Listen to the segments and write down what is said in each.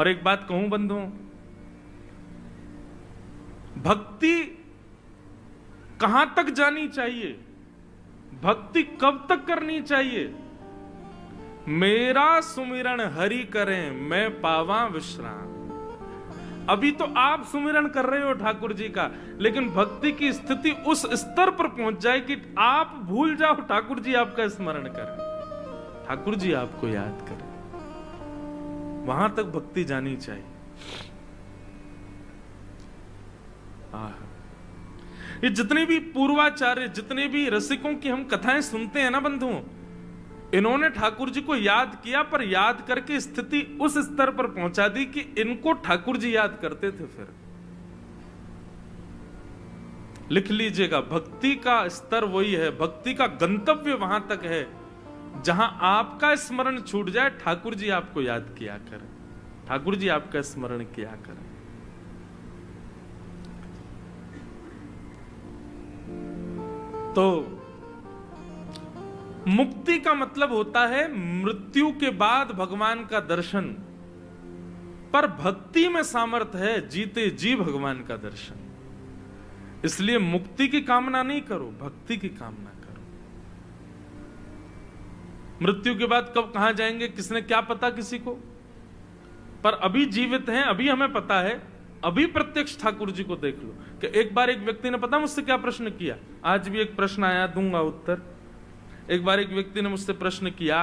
और एक बात कहूं बंधुओं, भक्ति कहां तक जानी चाहिए, भक्ति कब तक करनी चाहिए? मेरा सुमिरन हरि करें, मैं पावा विश्राम। अभी तो आप सुमिरन कर रहे हो ठाकुर जी का, लेकिन भक्ति की स्थिति उस स्तर पर पहुंच जाए कि आप भूल जाओ ठाकुर जी आपका स्मरण करें, ठाकुर जी आपको याद करें। वहां तक भक्ति जानी चाहिए। ये जितने भी पूर्वाचार्य, जितने भी रसिकों की हम कथाएं सुनते हैं ना बंधुओं, इन्होंने ठाकुर जी को याद किया, पर याद करके स्थिति उस स्तर पर पहुंचा दी कि इनको ठाकुर जी याद करते थे। फिर लिख लीजिएगा, भक्ति का स्तर वही है, भक्ति का गंतव्य वहां तक है जहां आपका स्मरण छूट जाए, ठाकुर जी आपको याद किया करें, ठाकुर जी आपका स्मरण किया करें। तो मुक्ति का मतलब होता है मृत्यु के बाद भगवान का दर्शन, पर भक्ति में सामर्थ्य है जीते जी भगवान का दर्शन। इसलिए मुक्ति की कामना नहीं करो, भक्ति की कामना करो। मृत्यु के बाद कब कहां जाएंगे किसने क्या पता किसी को, पर अभी जीवित हैं, अभी हमें पता है, अभी प्रत्यक्ष ठाकुर जी को देख लो। कि एक बार एक व्यक्ति ने, पता मुझसे क्या प्रश्न किया, आज भी एक प्रश्न आया, दूंगा उत्तर। एक बार एक व्यक्ति ने मुझसे प्रश्न किया,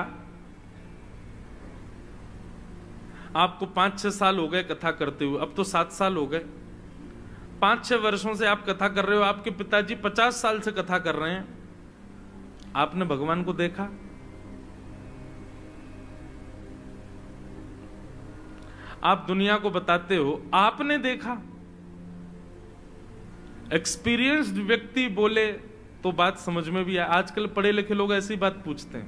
आपको 5-6 साल हो गए कथा करते हुए, अब तो 7 साल हो गए, 5-6 वर्षों से आप कथा कर रहे हो, आपके पिताजी 50 साल से कथा कर रहे हैं, आपने भगवान को देखा? आप दुनिया को बताते हो आपने देखा? एक्सपीरियंस्ड व्यक्ति बोले तो बात समझ में भी आए। आजकल पढ़े लिखे लोग ऐसी बात पूछते हैं,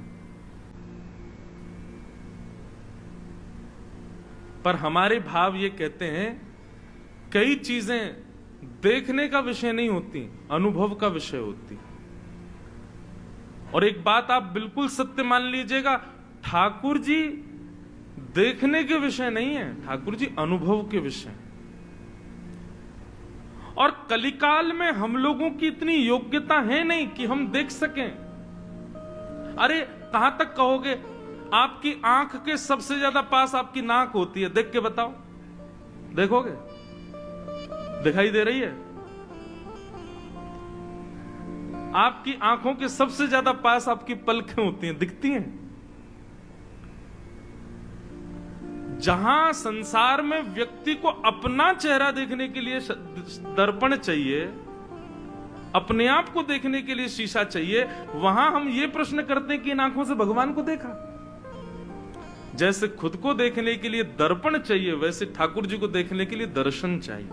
पर हमारे भाव ये कहते हैं कई चीजें देखने का विषय नहीं होती, अनुभव का विषय होती। और एक बात आप बिल्कुल सत्य मान लीजिएगा, ठाकुर जी देखने के विषय नहीं है, ठाकुर जी अनुभव के विषय। और कलिकाल में हम लोगों की इतनी योग्यता है नहीं कि हम देख सकें। अरे कहां तक कहोगे, आपकी आंख के सबसे ज्यादा पास आपकी नाक होती है, देख के बताओ, देखोगे? दिखाई दे रही है? आपकी आंखों के सबसे ज्यादा पास आपकी पलकें होती हैं, दिखती हैं। जहां संसार में व्यक्ति को अपना चेहरा देखने के लिए दर्पण चाहिए, अपने आप को देखने के लिए शीशा चाहिए, वहां हम ये प्रश्न करते हैं कि इन आंखों से भगवान को देखा? जैसे खुद को देखने के लिए दर्पण चाहिए, वैसे ठाकुर जी को देखने के लिए दर्शन चाहिए।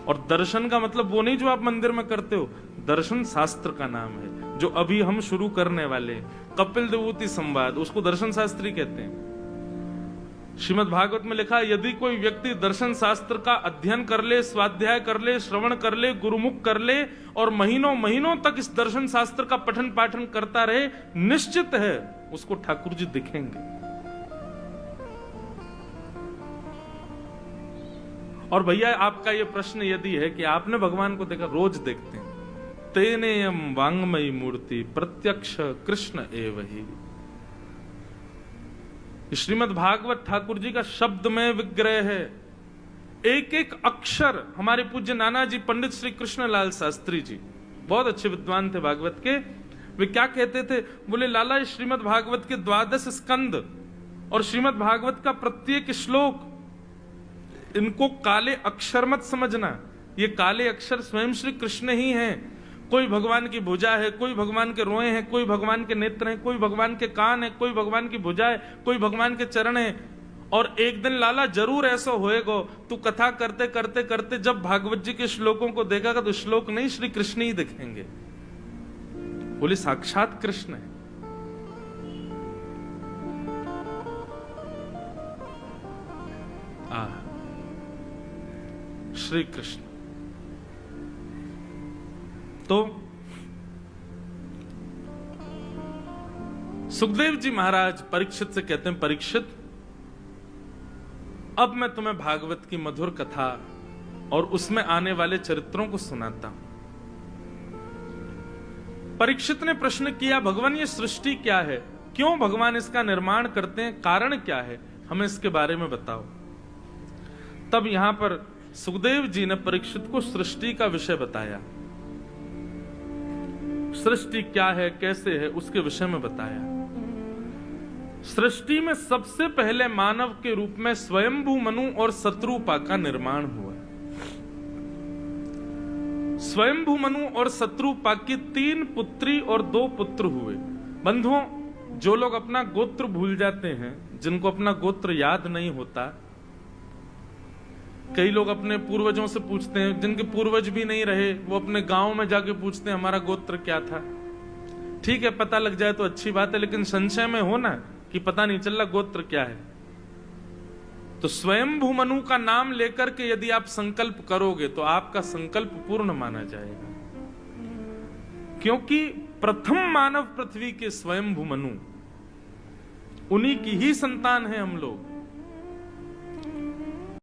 और दर्शन का मतलब वो नहीं जो आप मंदिर में करते हो, दर्शन शास्त्र का नाम है, जो अभी हम शुरू करने वाले कपिल देवूति संवाद, उसको दर्शन शास्त्री कहते हैं। श्रीमद् भागवत में लिखा है, यदि कोई व्यक्ति दर्शन शास्त्र का अध्ययन कर ले, स्वाध्याय कर ले, श्रवण कर ले, गुरुमुख कर ले और महीनों महीनों तक इस दर्शन शास्त्र का पठन पाठन करता रहे, निश्चित है उसको ठाकुर जी दिखेंगे। और भैया आपका यह प्रश्न यदि है कि आपने भगवान को देखा, रोज देखते हैं, तेनेयम वांगमयी मूर्ति प्रत्यक्ष कृष्ण एव ही। श्रीमद् भागवत ठाकुर जी का शब्दमय विग्रह है, एक एक अक्षर। हमारे पूज्य नाना जी पंडित श्री कृष्णलाल शास्त्री जी बहुत अच्छे विद्वान थे भागवत के, वे क्या कहते थे, बोले लाला श्रीमद् भागवत के 12 स्कंद और श्रीमद् भागवत का प्रत्येक श्लोक, इनको काले अक्षर मत समझना, ये काले अक्षर स्वयं श्री कृष्ण ही हैं। कोई भगवान की भुजा है, कोई भगवान के रोए हैं, कोई भगवान के नेत्र हैं, कोई भगवान के कान है, कोई भगवान की भुजा है, कोई भगवान के चरण है। और एक दिन लाला जरूर ऐसा होएगा, तू कथा करते करते करते जब भागवत जी के श्लोकों को देखेगा तो श्लोक नहीं श्री कृष्ण ही दिखेंगे। बोले साक्षात कृष्ण है। श्री कृष्ण। तो सुखदेव जी महाराज परीक्षित से कहते हैं, परीक्षित अब मैं तुम्हें भागवत की मधुर कथा और उसमें आने वाले चरित्रों को सुनाता हूं। परीक्षित ने प्रश्न किया, भगवान ये सृष्टि क्या है, क्यों भगवान इसका निर्माण करते हैं, कारण क्या है, हमें इसके बारे में बताओ। तब यहां पर सुखदेव जी ने परीक्षित को सृष्टि का विषय बताया, सृष्टि क्या है, कैसे है, उसके विषय में बताया। सृष्टि में सबसे पहले मानव के रूप में स्वयंभू मनु और शत्रुपा का निर्माण हुआ। स्वयंभू मनु और शत्रुपा की 3 पुत्री और 2 पुत्र हुए। बंधुओं, जो लोग अपना गोत्र भूल जाते हैं, जिनको अपना गोत्र याद नहीं होता, कई लोग अपने पूर्वजों से पूछते हैं, जिनके पूर्वज भी नहीं रहे, वो अपने गांव में जाके पूछते हैं हमारा गोत्र क्या था। ठीक है, पता लग जाए तो अच्छी बात है, लेकिन संशय में हो ना कि पता नहीं चल रहा गोत्र क्या है। तो स्वयंभू मनु का नाम लेकर के यदि आप संकल्प करोगे तो आपका संकल्प पूर्ण माना जाएगा, क्योंकि प्रथम मानव पृथ्वी के स्वयंभू मनु, उन्हीं की ही संतान है हम लोग।